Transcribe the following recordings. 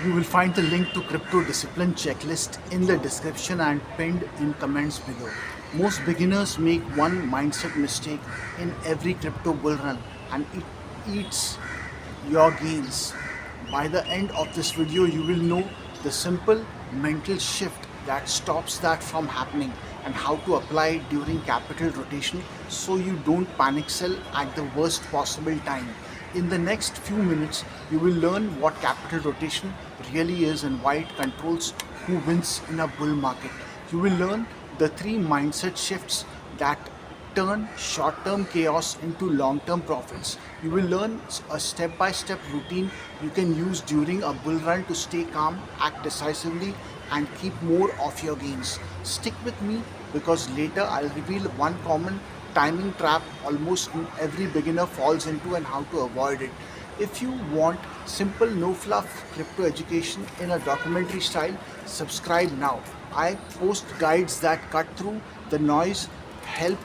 You will find the link to crypto discipline checklist in the description and pinned in comments below. Most beginners make one mindset mistake in every crypto bull run, and it eats your gains. By the end of this video, you will know the simple mental shift that stops that from happening and how to apply it during capital rotation so you don't panic sell at the worst possible time. In the next few minutes, you will learn what capital rotation really is and why it controls who wins in a bull market. You will learn the three mindset shifts that turn short term chaos into long term profits. You will learn a step by step routine you can use during a bull run to stay calm, act decisively, and keep more of your gains. Stick with me because later I'll reveal one common timing trap almost every beginner falls into and how to avoid it. If you want simple, no fluff crypto education in a documentary style, subscribe now. I post guides that cut through the noise, help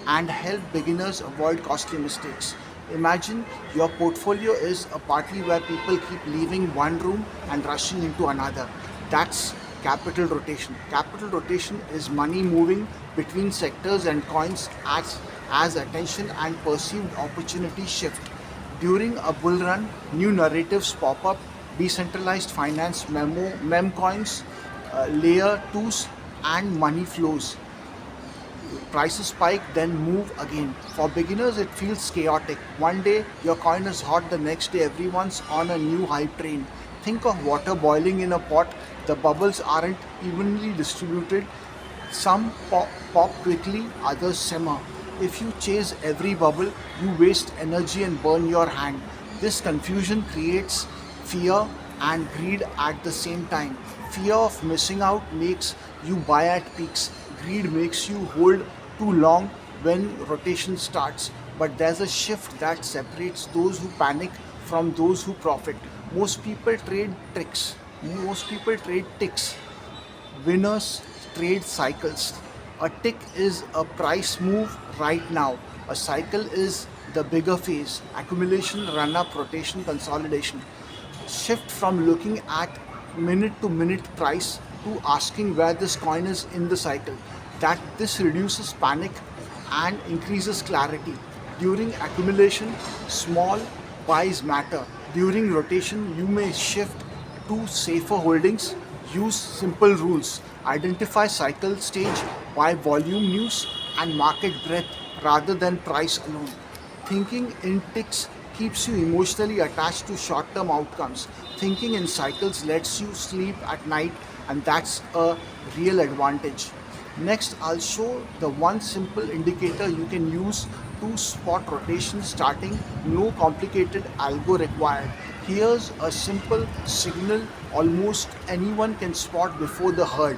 help beginners avoid costly mistakes. Imagine your portfolio is a party where people keep leaving one room and rushing into another. That's capital rotation. Capital rotation is money moving between sectors and coins as attention and perceived opportunity shift. During a bull run, new narratives pop up: decentralized finance, meme coins, layer 2s, and money flows. Prices spike, then move again. For beginners, it feels chaotic. One day your coin is hot, the next day everyone's on a new hype train. Think of water boiling in a pot. The bubbles aren't evenly distributed. Some pop quickly, others simmer. If you chase every bubble, you waste energy and burn your hand. This confusion creates fear and greed at the same time. Fear of missing out makes you buy at peaks. Greed makes you hold too long when rotation starts. But there's a shift that separates those who panic from those who profit. Most people trade tricks. Most people trade ticks. Winners trade cycles. A tick is a price move right now. A cycle is the bigger phase: accumulation, run up, rotation, consolidation. Shift from looking at minute to minute price to asking where this coin is in the cycle. That this reduces panic and increases clarity. During accumulation, small buys matter. During rotation, you may shift to safer holdings. Use simple rules. Identify cycle stage by volume news and market breadth rather than price alone. Thinking in ticks keeps you emotionally attached to short term outcomes. Thinking in cycles lets you sleep at night, and that's a real advantage. Next, I'll show the one simple indicator you can use to spot rotation starting, no complicated algo required. Here's a simple signal almost anyone can spot before the herd.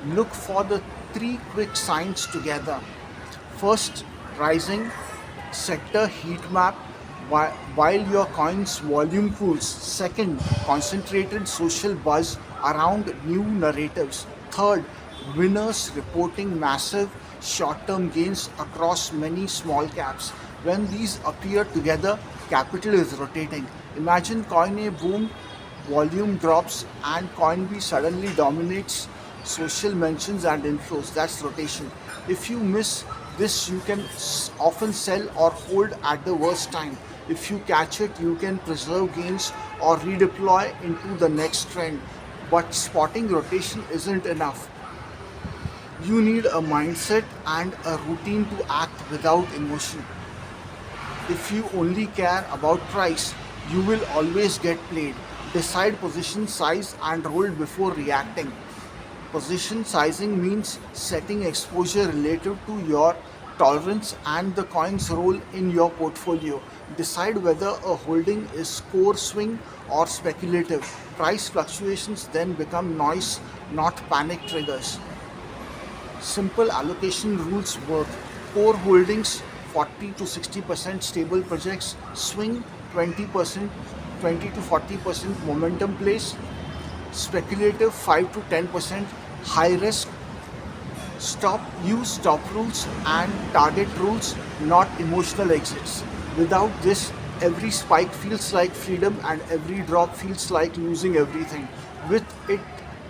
Look for the three quick signs together. First, rising sector heat map while your coin's volume cools. Second, concentrated social buzz around new narratives. Third, winners reporting massive short-term gains across many small caps. When these appear together, capital is rotating. Imagine coin A boom, volume drops, and coin B suddenly dominates social mentions and inflows. That's rotation. If you miss this, you can often sell or hold at the worst time. If you catch it, you can preserve gains or redeploy into the next trend. But spotting rotation isn't enough. You need a mindset and a routine to act without emotion. If you only care about price, you will always get played. Decide position size and hold before reacting. Position sizing means setting exposure relative to your tolerance and the coin's role in your portfolio. Decide whether a holding is core swing or speculative. Price fluctuations then become noise, not panic triggers. Simple allocation rules work. Core holdings 40 to 60% stable projects, swing 20%, 20 to 40% momentum plays, speculative 5 to 10%, high risk. Use stop rules and target rules, not emotional exits. Without this, Every spike feels like freedom and every drop feels like losing everything. With it,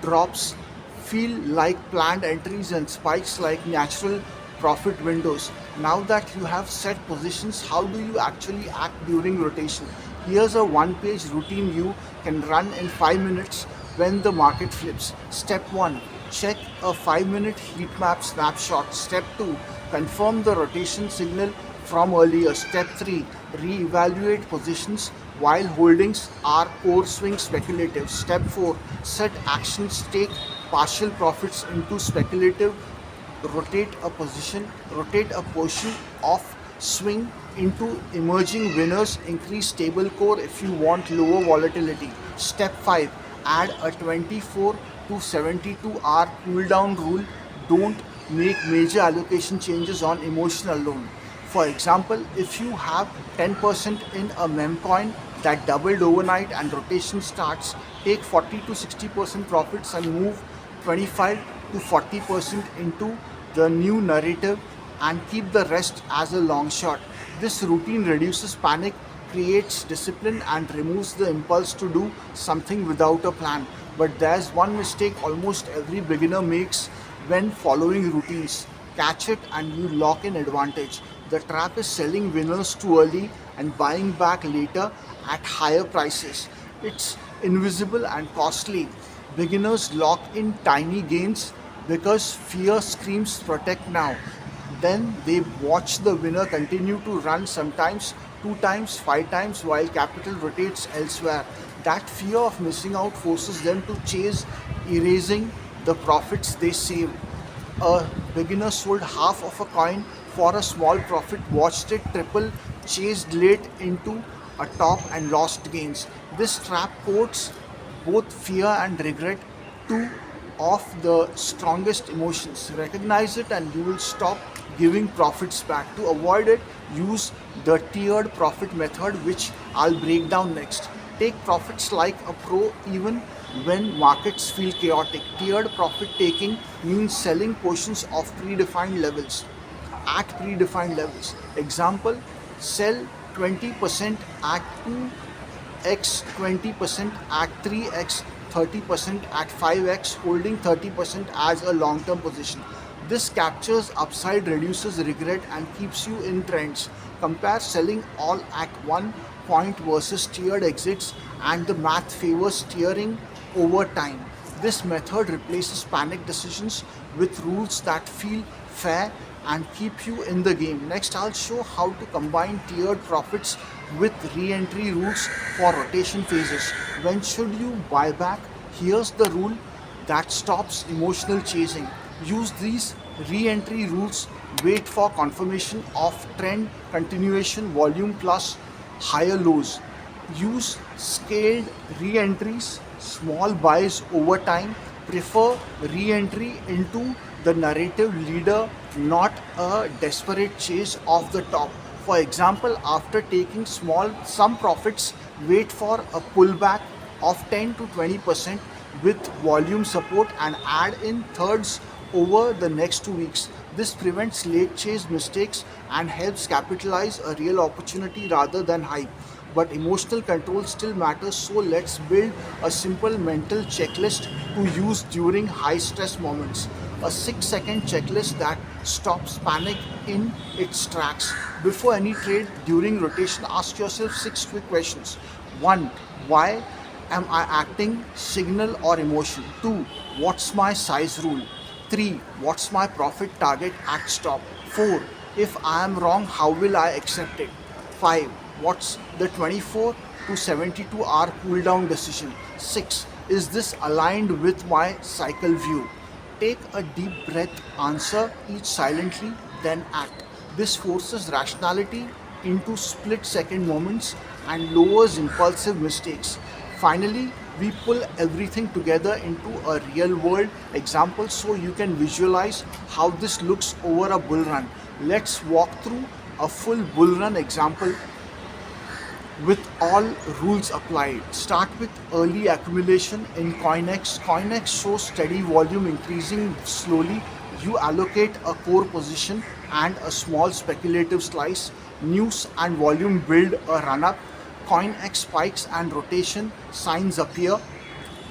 drops feel like planned entries and spikes like natural profit windows. Now that you have set positions, how do you actually act during rotation? Here's a one page routine you can run in 5 minutes when the market flips. Step 1, check a 5-minute heat map snapshot. Step 2, confirm the rotation signal from earlier. Step 3, re-evaluate positions while holdings are core swing speculative. Step 4, set actions, take partial profits into speculative, rotate a portion of swing into emerging winners, increase stable core if you want lower volatility. Step 5, add a 24 to 72 hour cool down rule. Don't make major allocation changes on emotion alone. For example, if you have 10% in a meme coin that doubled overnight and rotation starts, take 40 to 60% profits and move 25 to 40% into the new narrative and keep the rest as a long shot. This routine reduces panic, creates discipline, and removes the impulse to do something without a plan. But there's one mistake almost every beginner makes when following routines. Catch it and you lock in advantage. The trap is selling winners too early and buying back later at higher prices. It's invisible and costly. Beginners lock in tiny gains because fear screams protect now. Then they watch the winner continue to run, sometimes 2 times, 5 times, while capital rotates elsewhere. That fear of missing out forces them to chase, erasing the profits they saved. A beginner sold half of a coin for a small profit, watched it triple, chased late into a top, and lost gains. This trap quotes both fear and regret, two of the strongest emotions. Recognize it and you will stop giving profits back. To avoid it, use the tiered profit method, which I'll break down next. Take profits like a pro even when markets feel chaotic. Tiered profit taking means selling portions of predefined levels at predefined levels. Example, sell 20% at 2x, 20% at 3x, 30% at 5x, holding 30% as a long term position. This captures upside, reduces regret, and keeps you in trends. Compare selling all at one point versus tiered exits, and the math favors tiering over time. This method replaces panic decisions with rules that feel fair and keep you in the game. Next, I'll show how to combine tiered profits with re-entry rules for rotation phases. When should you buy back? Here's the rule that stops emotional chasing. Use these re-entry rules. Wait for confirmation of trend continuation, volume plus higher lows. Use scaled re-entries, small buys over time. Prefer re-entry into the narrative leader, not a desperate chase of the top. For example, after taking some profits, wait for a pullback of 10 to 20% with volume support and add in thirds over the next 2 weeks. This prevents late chase mistakes and helps capitalize a real opportunity rather than hype. But emotional control still matters, so let's build a simple mental checklist to use during high stress moments. A 6-second checklist that stops panic in its tracks. Before any trade during rotation, ask yourself 6 quick questions. 1. Why am I acting? Signal or emotion? 2. What's my size rule? 3. What's my profit target at stop? 4. If I am wrong, how will I accept it? 5. What's the 24 to 72 hour cooldown decision? 6. Is this aligned with my cycle view? Take a deep breath, answer each silently, then act. This forces rationality into split second moments and lowers impulsive mistakes. Finally, we pull everything together into a real world example so you can visualize how this looks over a bull run. Let's walk through a full bull run example with all rules applied. Start with early accumulation in CoinX. CoinX shows steady volume increasing slowly. You allocate a core position and a small speculative slice. News and volume build a run up. CoinX spikes and rotation signs appear.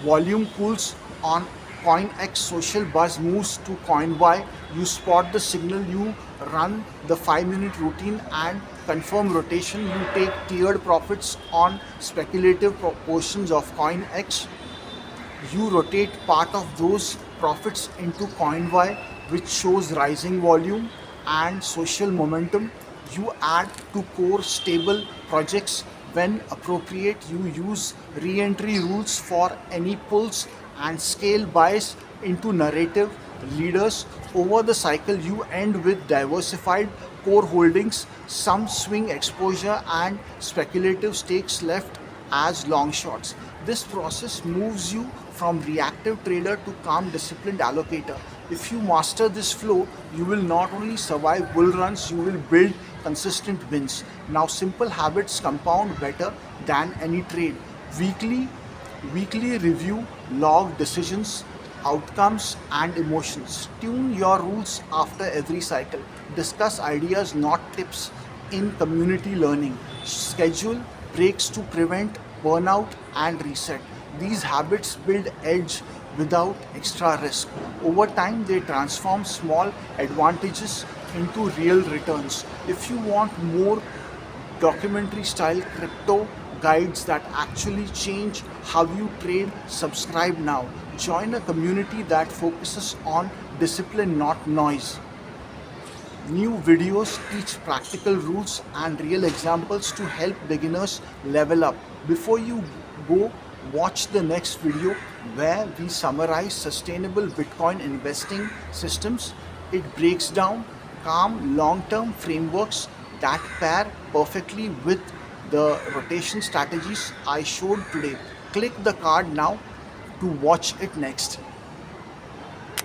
Volume cools on CoinX, social buzz moves to CoinY. You spot the signal, you run the 5-minute routine and confirm rotation. You take tiered profits on speculative portions of CoinX. You rotate part of those profits into CoinY, which shows rising volume and social momentum. You add to core stable projects when appropriate. You use re-entry rules for any pulls and scale buys into narrative leaders. Over the cycle, you end with diversified core holdings, some swing exposure, and speculative stakes left as long shots. This process moves you from reactive trader to calm, disciplined allocator. If you master this flow, you will not only survive bull runs, you will build consistent wins. Now, simple habits compound better than any trade. Weekly, weekly review, log decisions, outcomes, and emotions. Tune your rules after every cycle. Discuss ideas, not tips, in community learning. Schedule breaks to prevent burnout and reset. These habits build edge without extra risk. Over time, they transform small advantages into real returns. If you want more documentary style crypto guides that actually change how you trade, subscribe now. Join a community that focuses on discipline, not noise. New videos teach practical rules and real examples to help beginners level up. Before you go, watch the next video where we summarize sustainable Bitcoin investing systems. It breaks down calm long term frameworks that pair perfectly with the rotation strategies I showed today. Click the card now to watch it next.